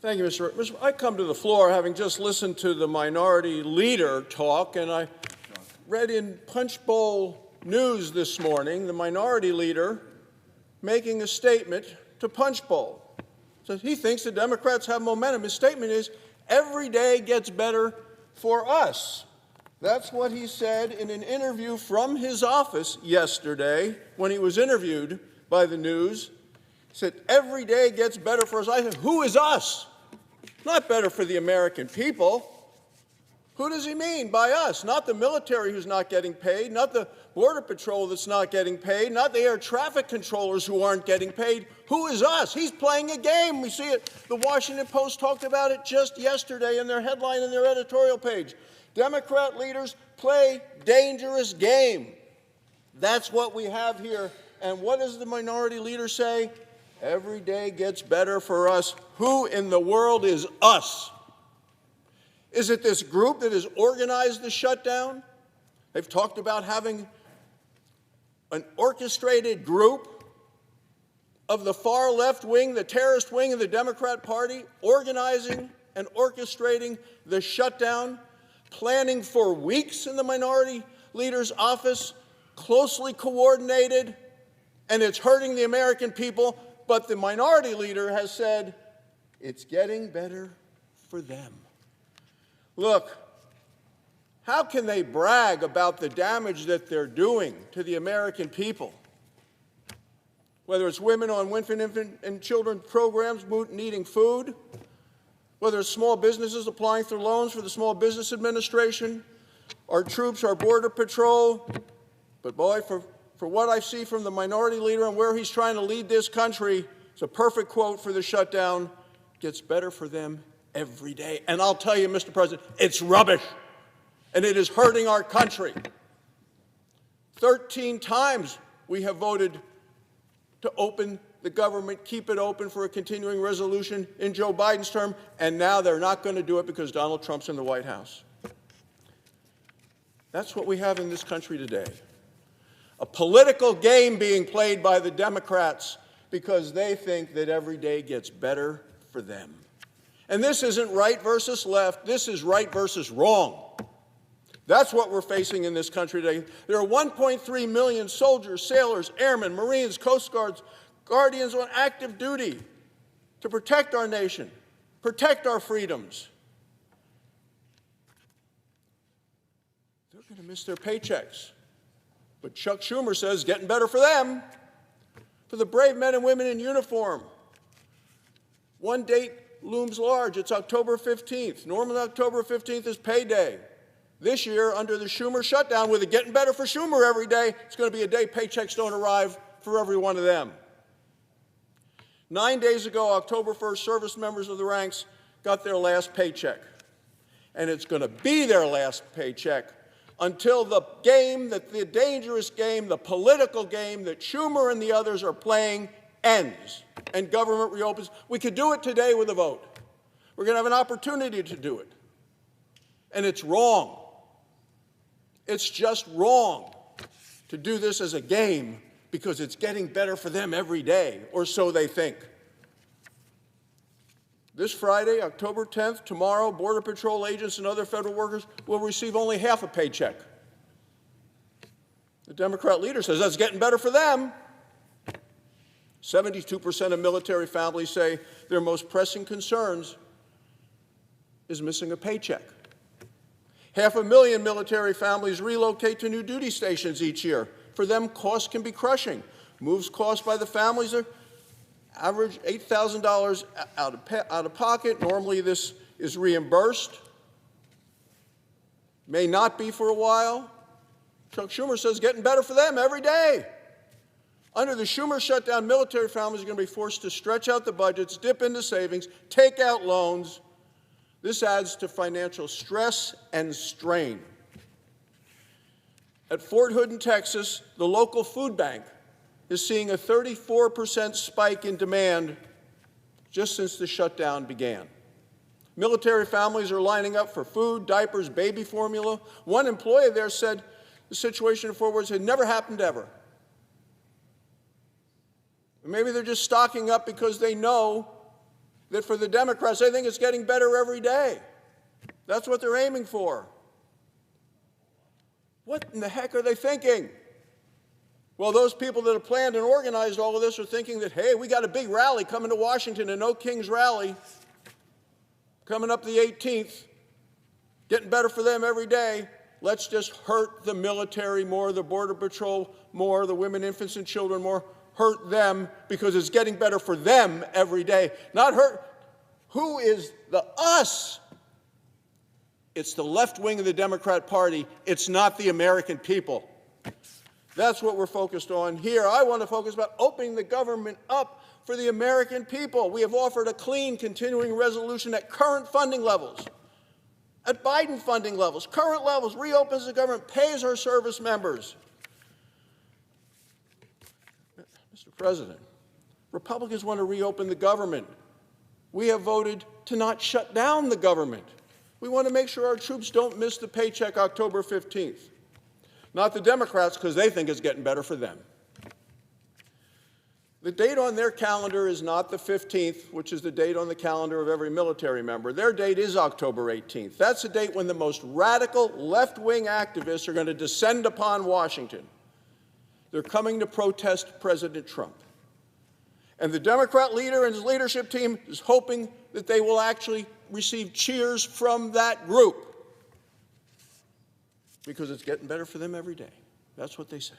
Thank you, Mr. I come to the floor having just listened to the minority leader talk, and I read in Punch Bowl News this morning the minority leader making a statement to Punch Bowl. So he thinks the Democrats have momentum. His statement is, every day gets better for us. That's what he said in an interview from his office yesterday when he was interviewed by the News. He said, every day gets better for us. I said, who is us? Not better for the American people. Who does he mean by us? Not the military who's not getting paid, not the Border Patrol that's not getting paid, not the air traffic controllers who aren't getting paid. Who is us? He's playing a game. We see it. The Washington Post talked about it just yesterday in their headline and their editorial page. Democrat leaders play dangerous game. That's what we have here. And what does the minority leader say? Every day gets better for us. Who in the world is us? Is it this group that has organized the shutdown? They've talked about having an orchestrated group of the far left wing, the terrorist wing of the Democrat Party, organizing and orchestrating the shutdown, planning for weeks in the minority leader's office, closely coordinated, and it's hurting the American people. But the minority leader has said it's getting better for them. Look, how can they brag about the damage that they're doing to the American people? Whether it's women on infant and children programs needing food, whether it's small businesses applying for loans for the Small Business Administration, our troops, our Border Patrol. But boy, for what I see from the minority leader and where he's trying to lead this country, it's a perfect quote for the shutdown. Gets better for them every day. And I'll tell you, Mr. President, it's rubbish. And it is hurting our country. 13 times we have voted to open the government, keep it open for a continuing resolution in Joe Biden's term, and now they're not going to do it because Donald Trump's in the White House. That's what we have in this country today. A political game being played by the Democrats because they think that every day gets better for them. And this isn't right versus left. This is right versus wrong. That's what we're facing in this country today. There are 1.3 million soldiers, sailors, airmen, Marines, Coast Guards, Guardians on active duty to protect our nation, protect our freedoms. They're going to miss their paychecks. But Chuck Schumer says getting better for them. For the brave men and women in uniform, one date looms large. It's October 15th. Normally October 15th is payday. This year, under the Schumer shutdown, with it getting better for Schumer every day, it's going to be a day paychecks don't arrive for every one of them. 9 days ago, October 1st, service members of the ranks got their last paycheck. And it's going to be their last paycheck until the game, the dangerous game, the political game that Schumer and the others are playing ends and government reopens. We could do it today with a vote. We're going to have an opportunity to do it. And it's wrong. It's just wrong to do this as a game because it's getting better for them every day, or so they think. This Friday, October 10th, tomorrow, Border Patrol agents and other federal workers will receive only half a paycheck. The Democrat leader says that's getting better for them. 72% of military families say their most pressing concerns is missing a paycheck. 500,000 military families relocate to new duty stations each year. For them, costs can be crushing. Moves cost by the families are average $8,000 out of pocket. Normally this is reimbursed. May not be for a while. Chuck Schumer says getting better for them every day. Under the Schumer shutdown, military families are going to be forced to stretch out the budgets, dip into savings, take out loans. This adds to financial stress and strain. At Fort Hood in Texas, the local food bank is seeing a 34% spike in demand just since the shutdown began. Military families are lining up for food, diapers, baby formula. One employee there said the situation in Fort Worth had never happened ever. Maybe they're just stocking up because they know that for the Democrats, they think it's getting better every day. That's what they're aiming for. What in the heck are they thinking? Well, those people that have planned and organized all of this are thinking that, hey, we got a big rally coming to Washington, an Oak Kings rally coming up the 18th, getting better for them every day. Let's just hurt the military more, the Border Patrol more, the women, infants, and children more. Hurt them because it's getting better for them every day. Not hurt. Who is the us? It's the left wing of the Democrat Party. It's not the American people. That's what we're focused on here. I want to focus about opening the government up for the American people. We have offered a clean, continuing resolution at current funding levels, at Biden funding levels, current levels, reopens the government, pays our service members. Mr. President, Republicans want to reopen the government. We have voted to not shut down the government. We want to make sure our troops don't miss the paycheck October 15th. Not the Democrats, because they think it's getting better for them. The date on their calendar is not the 15th, which is the date on the calendar of every military member. Their date is October 18th. That's the date when the most radical left-wing activists are going to descend upon Washington. They're coming to protest President Trump. And the Democrat leader and his leadership team is hoping that they will actually receive cheers from that group, because it's getting better for them every day. That's what they say.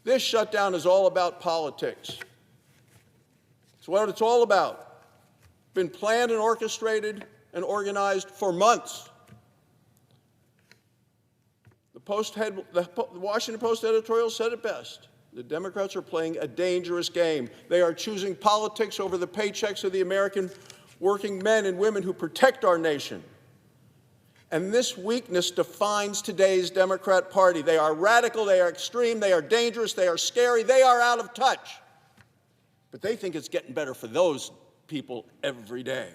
This shutdown is all about politics. It's what it's all about. Been planned and orchestrated and organized for months. The Washington Post editorial said it best. The Democrats are playing a dangerous game. They are choosing politics over the paychecks of the American working men and women who protect our nation. And this weakness defines today's Democrat Party. They are radical, they are extreme, they are dangerous, they are scary, they are out of touch. But they think it's getting better for those people every day.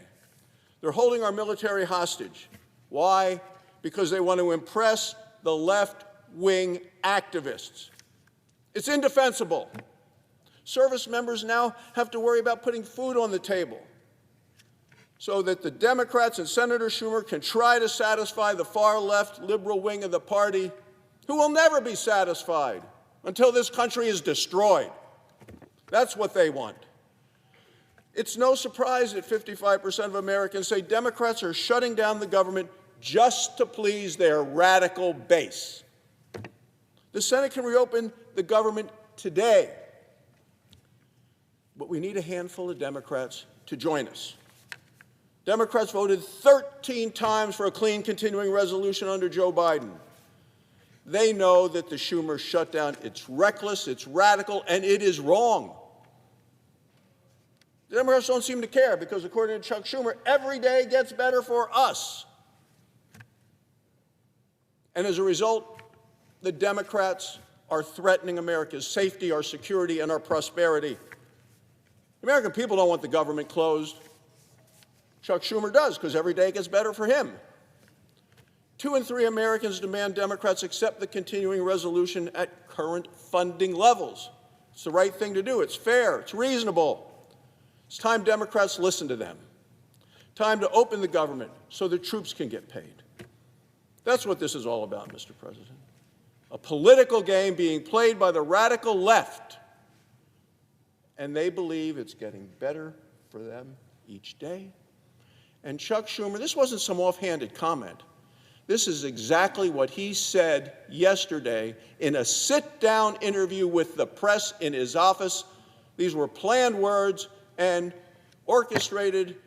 They're holding our military hostage. Why? Because they want to impress the left-wing activists. It's indefensible. Service members now have to worry about putting food on the table, so that the Democrats and Senator Schumer can try to satisfy the far-left liberal wing of the party, who will never be satisfied until this country is destroyed. That's what they want. It's no surprise that 55% of Americans say Democrats are shutting down the government just to please their radical base. The Senate can reopen the government today, but we need a handful of Democrats to join us. Democrats voted 13 times for a clean continuing resolution under Joe Biden. They know that the Schumer shutdown, it's reckless, it's radical, and it is wrong. The Democrats don't seem to care because, according to Chuck Schumer, every day gets better for us. And as a result, the Democrats are threatening America's safety, our security, and our prosperity. The American people don't want the government closed. Chuck Schumer does, because every day gets better for him. 2 in 3 Americans demand Democrats accept the continuing resolution at current funding levels. It's the right thing to do. It's fair. It's reasonable. It's time Democrats listen to them. Time to open the government so the troops can get paid. That's what this is all about, Mr. President. A political game being played by the radical left. And they believe it's getting better for them each day. And Chuck Schumer, this wasn't some offhanded comment. This is exactly what he said yesterday in a sit-down interview with the press in his office. These were planned words and orchestrated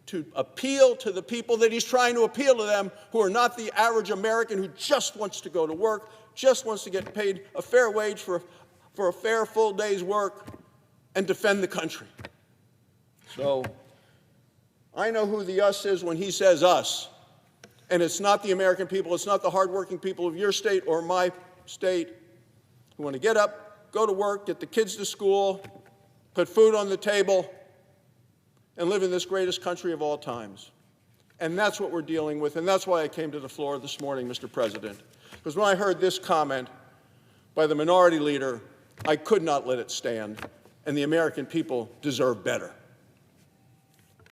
to appeal to the people that he's trying to appeal to them, who are not the average American who just wants to go to work, just wants to get paid a fair wage for a fair full day's work and defend the country. So I know who the us is when he says us. And it's not the American people, it's not the hardworking people of your state or my state who want to get up, go to work, get the kids to school, put food on the table, and live in this greatest country of all times. And that's what we're dealing with, and that's why I came to the floor this morning, Mr. President. Because when I heard this comment by the minority leader, I could not let it stand, and the American people deserve better.